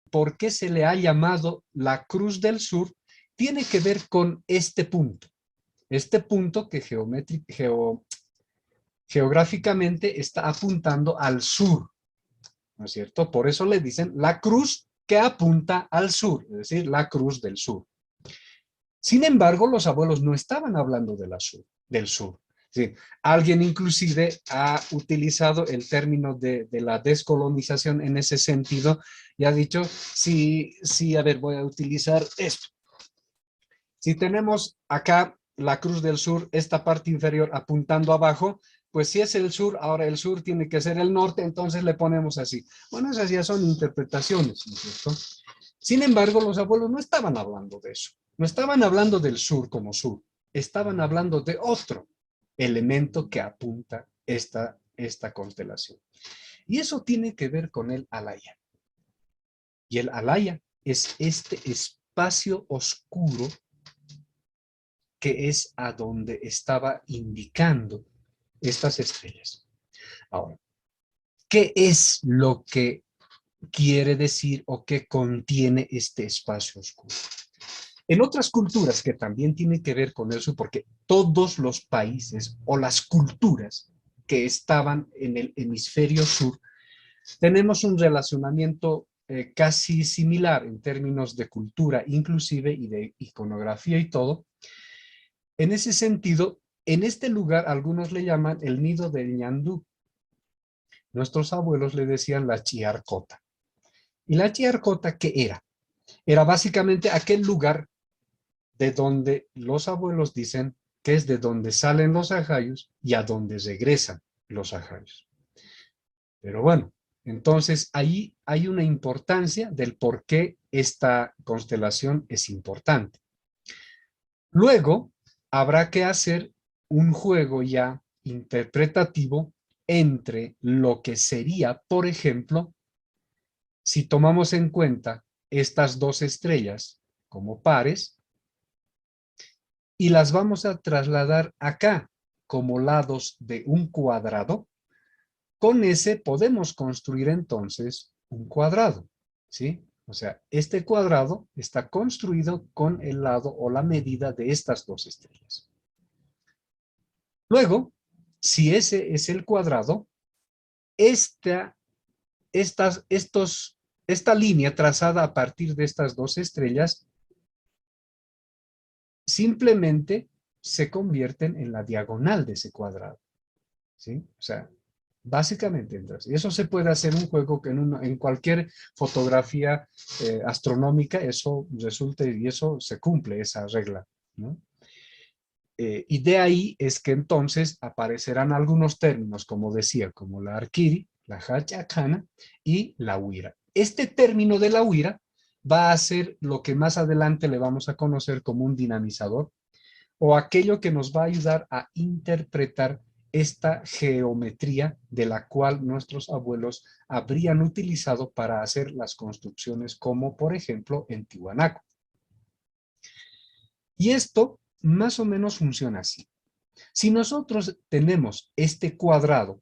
por qué se le ha llamado la Cruz del Sur tiene que ver con este punto. Este punto que geográficamente está apuntando al sur, ¿no es cierto? Por eso le dicen la cruz que apunta al sur, es decir, la Cruz del Sur. Sin embargo, los abuelos no estaban hablando del sur. Sí, alguien inclusive ha utilizado el término de la descolonización en ese sentido y ha dicho, sí, a ver, voy a utilizar esto. Si tenemos acá la Cruz del Sur, esta parte inferior apuntando abajo, pues si es el sur, ahora el sur tiene que ser el norte, entonces le ponemos así. Bueno, esas ya son interpretaciones, ¿no es cierto? Sin embargo, los abuelos no estaban hablando de eso. No estaban hablando del sur como sur. Estaban hablando de otro elemento que apunta esta constelación. Y eso tiene que ver con el Alaya. Y el Alaya es este espacio oscuro que es a donde estaba indicando estas estrellas. Ahora, ¿qué es lo que quiere decir o qué contiene este espacio oscuro? En otras culturas que también tienen que ver con eso, porque todos los países o las culturas que estaban en el hemisferio sur, tenemos un relacionamiento casi similar en términos de cultura, inclusive, y de iconografía y todo. En ese sentido, en este lugar algunos le llaman el nido del ñandú. Nuestros abuelos le decían la chiarcota. ¿Y la chiarcota qué era? Era básicamente aquel lugar de donde los abuelos dicen que es de donde salen los ajayos y a donde regresan los ajayos. Pero bueno, entonces ahí hay una importancia del por qué esta constelación es importante. Luego, habrá que hacer un juego ya interpretativo entre lo que sería, por ejemplo, si tomamos en cuenta estas dos estrellas como pares y las vamos a trasladar acá como lados de un cuadrado, con ese podemos construir entonces un cuadrado, ¿sí? O sea, este cuadrado está construido con el lado o la medida de estas dos estrellas. Luego, si ese es el cuadrado, esta línea trazada a partir de estas dos estrellas simplemente se convierten en la diagonal de ese cuadrado, ¿sí? O sea, básicamente entonces, eso se puede hacer un juego que en cualquier fotografía astronómica eso resulta y eso se cumple esa regla, ¿no? Y de ahí es que entonces aparecerán algunos términos, como decía, como la arquiri, la hachacana y la huira. Este término de la huira va a ser lo que más adelante le vamos a conocer como un dinamizador o aquello que nos va a ayudar a interpretar esta geometría de la cual nuestros abuelos habrían utilizado para hacer las construcciones como, por ejemplo, en Tiwanaku. Y esto más o menos funciona así. Si nosotros tenemos este cuadrado,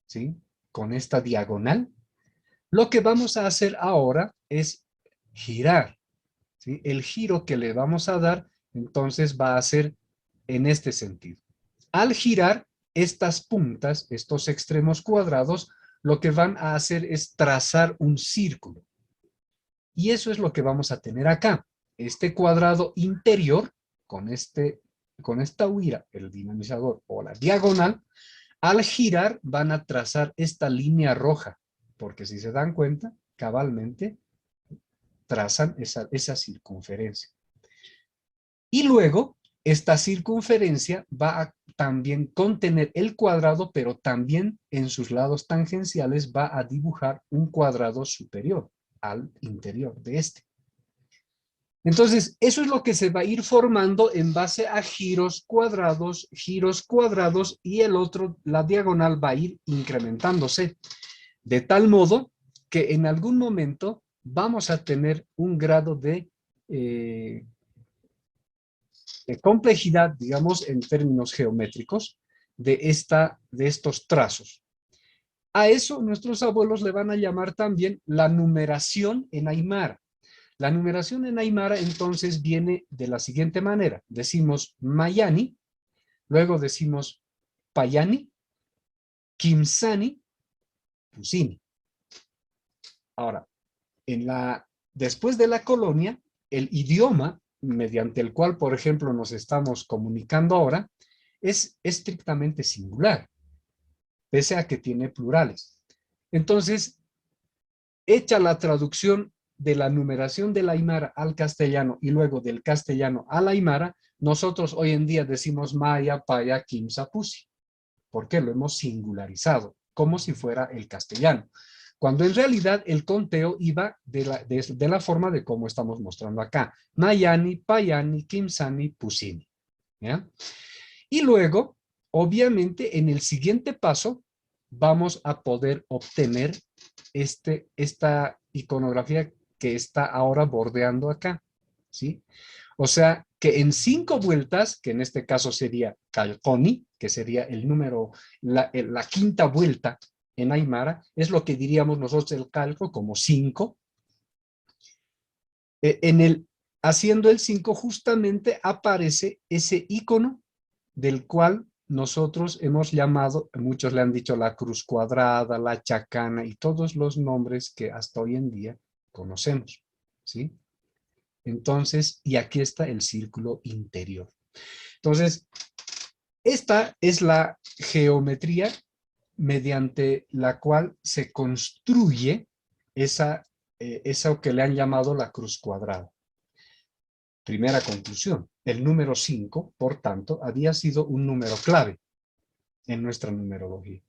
¿sí? Con esta diagonal, lo que vamos a hacer ahora es girar, ¿sí? El giro que le vamos a dar, entonces va a ser en este sentido. Al girar estas puntas, estos extremos cuadrados, lo que van a hacer es trazar un círculo. Y eso es lo que vamos a tener acá. Este cuadrado interior, con esta huira, el dinamizador o la diagonal, al girar van a trazar esta línea roja, porque si se dan cuenta, cabalmente trazan esa circunferencia. Y luego, esta circunferencia va a también contener el cuadrado, pero también en sus lados tangenciales va a dibujar un cuadrado superior al interior de este. Entonces, eso es lo que se va a ir formando en base a giros cuadrados, y el otro, la diagonal, va a ir incrementándose. De tal modo que en algún momento vamos a tener un grado de complejidad, digamos, en términos geométricos, de estos trazos. A eso nuestros abuelos le van a llamar también la numeración en aymara. La numeración en aymara entonces viene de la siguiente manera. Decimos Mayani, luego decimos Payani, Kimsani, Pusini. Ahora, después de la colonia, el idioma mediante el cual, por ejemplo, nos estamos comunicando ahora, es estrictamente singular, pese a que tiene plurales. Entonces, hecha la traducción de la numeración del aymara al castellano y luego del castellano al aymara, nosotros hoy en día decimos Maya, Paya, Kimsa, Pusi. ¿Por qué? Lo hemos singularizado, como si fuera el castellano. Cuando en realidad el conteo iba de la forma de cómo estamos mostrando acá. Mayani, Payani, Kimsani, Pusini. ¿Ya? Y luego, obviamente, en el siguiente paso, vamos a poder obtener esta iconografía que está ahora bordeando acá, ¿sí? O sea, que en 5 vueltas, que en este caso sería Calconi, que sería el número, la quinta vuelta en aymara, es lo que diríamos nosotros el calco como 5. Haciendo el 5 justamente aparece ese icono del cual nosotros hemos llamado, muchos le han dicho la cruz cuadrada, la chacana y todos los nombres que hasta hoy en día conocemos, ¿sí? Entonces, y aquí está el círculo interior. Entonces, esta es la geometría mediante la cual se construye eso que le han llamado la cruz cuadrada. Primera conclusión, el número 5, por tanto, había sido un número clave en nuestra numerología.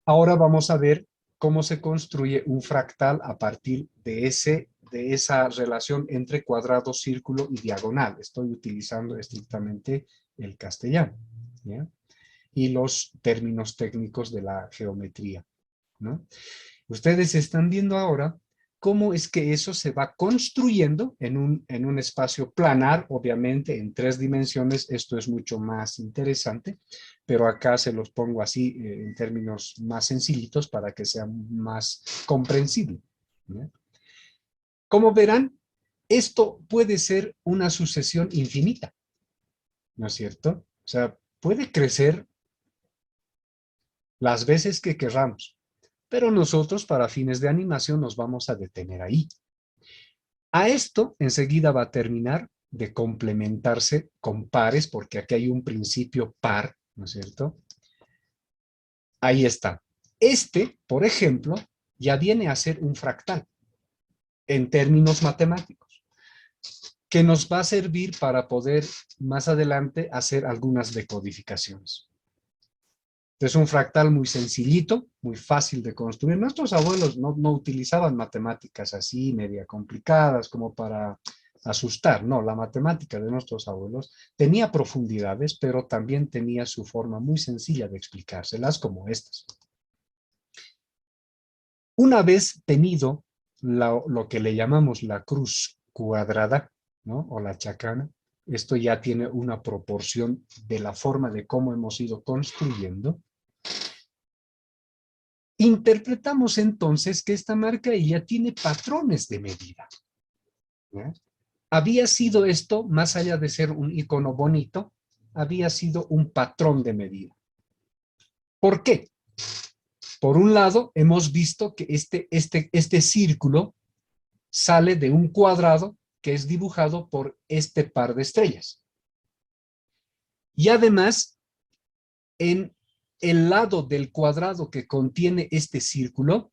Ahora vamos a ver cómo se construye un fractal a partir de esa relación entre cuadrado, círculo y diagonal. Estoy utilizando estrictamente el castellano, ¿ya? Y los términos técnicos de la geometría, ¿no? Ustedes están viendo ahora cómo es que eso se va construyendo en un espacio planar, obviamente en 3 dimensiones. Esto es mucho más interesante, pero acá se los pongo así en términos más sencillitos para que sea más comprensible, ¿no? Como verán, esto puede ser una sucesión infinita, ¿no es cierto? O sea, puede crecer las veces que querramos, pero nosotros para fines de animación nos vamos a detener ahí. A esto enseguida va a terminar de complementarse con pares, porque aquí hay un principio par, ¿no es cierto? Ahí está. Por ejemplo, ya viene a ser un fractal en términos matemáticos, que nos va a servir para poder más adelante hacer algunas decodificaciones. Es un fractal muy sencillito, muy fácil de construir. Nuestros abuelos no utilizaban matemáticas así, media complicadas, como para asustar. No, la matemática de nuestros abuelos tenía profundidades, pero también tenía su forma muy sencilla de explicárselas, como estas. Una vez tenido lo que le llamamos la cruz cuadrada, ¿no? O la chacana, esto ya tiene una proporción de la forma de cómo hemos ido construyendo. Interpretamos entonces que esta marcailla tiene patrones de medida, ¿ya? Había sido esto, más allá de ser un icono bonito, había sido un patrón de medida. ¿Por qué? Por un lado, hemos visto que este círculo sale de un cuadrado que es dibujado por este par de estrellas. Y además, en el lado del cuadrado que contiene este círculo,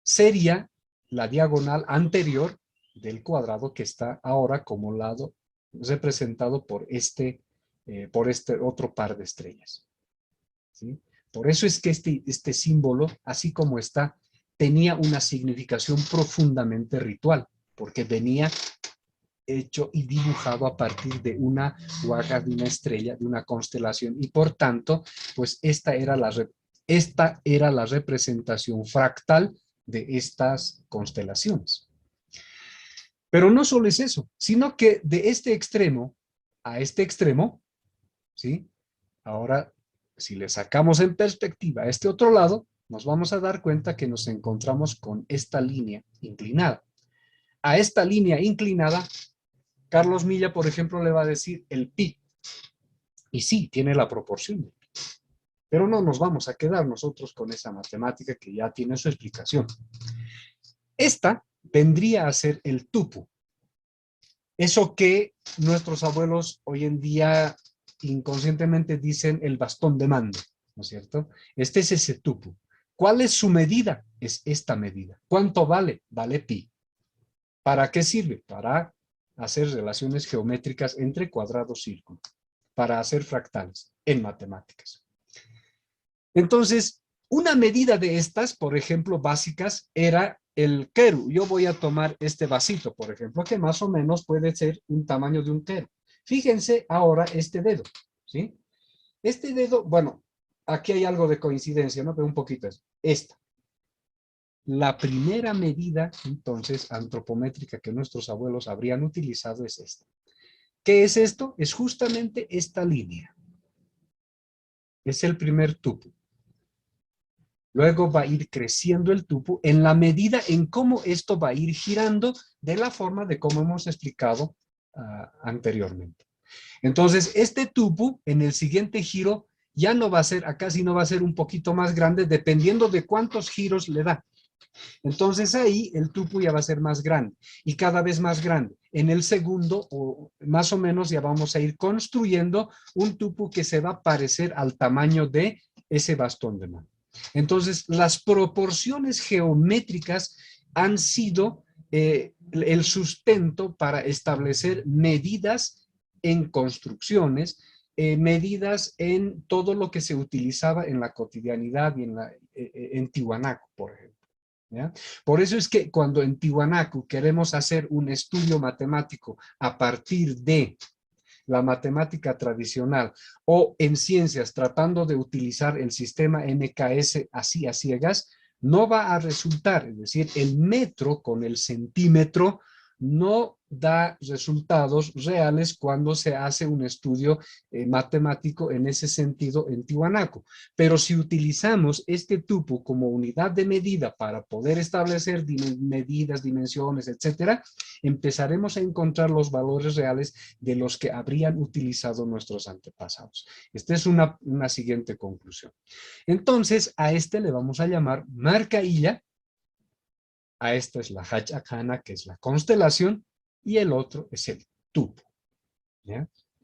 sería la diagonal anterior del cuadrado que está ahora como lado representado por este otro par de estrellas, ¿sí? Por eso es que este símbolo, así como está, tenía una significación profundamente ritual, porque venía hecho y dibujado a partir de una huaca, de una estrella, de una constelación, y por tanto, pues esta era la representación fractal de estas constelaciones. Pero no solo es eso, sino que de este extremo a este extremo, ¿sí? Ahora Si le sacamos en perspectiva a este otro lado, nos vamos a dar cuenta que nos encontramos con esta línea inclinada. A esta línea inclinada, Carlos Milla, por ejemplo, le va a decir el pi. Y sí, tiene la proporción. Pero no nos vamos a quedar nosotros con esa matemática que ya tiene su explicación. Esta vendría a ser el tupu. Eso que nuestros abuelos hoy en día inconscientemente dicen el bastón de mando, ¿no es cierto? Este es ese tupu. ¿Cuál es su medida? Es esta medida. ¿Cuánto vale? Vale pi. ¿Para qué sirve? Para hacer relaciones geométricas entre cuadrados y círculos, para hacer fractales en matemáticas. Entonces, una medida de estas, por ejemplo, básicas, era el keru. Yo voy a tomar este vasito, por ejemplo, que más o menos puede ser un tamaño de un keru. Fíjense ahora este dedo, ¿sí? Este dedo, bueno, aquí hay algo de coincidencia, ¿no? Pero un poquito es esta. La primera medida, entonces, antropométrica que nuestros abuelos habrían utilizado es esta. ¿Qué es esto? Es justamente esta línea. Es el primer tupu. Luego va a ir creciendo el tupu en la medida en cómo esto va a ir girando de la forma de cómo hemos explicado anteriormente. Entonces, este tupu en el siguiente giro ya no va a ser, acá sí no va a ser un poquito más grande dependiendo de cuántos giros le da. Entonces ahí el tupu ya va a ser más grande y cada vez más grande. En el segundo, o más o menos, ya vamos a ir construyendo un tupu que se va a parecer al tamaño de ese bastón de mano. Entonces, las proporciones geométricas han sido el sustento para establecer medidas en construcciones, medidas en todo lo que se utilizaba en la cotidianidad y en Tiwanaku, por ejemplo. ¿Ya? Por eso es que cuando en Tiwanaku queremos hacer un estudio matemático a partir de la matemática tradicional o en ciencias tratando de utilizar el sistema MKS así a ciegas, no va a resultar, es decir, el metro con el centímetro no da resultados reales cuando se hace un estudio matemático en ese sentido en Tiwanaku. Pero si utilizamos este tupu como unidad de medida para poder establecer medidas, dimensiones, etcétera, empezaremos a encontrar los valores reales de los que habrían utilizado nuestros antepasados. Esta es una siguiente conclusión. Entonces, a este le vamos a llamar marcailla. A esta es la Hachakana, que es la constelación, y el otro es el tupu. ¿Ya?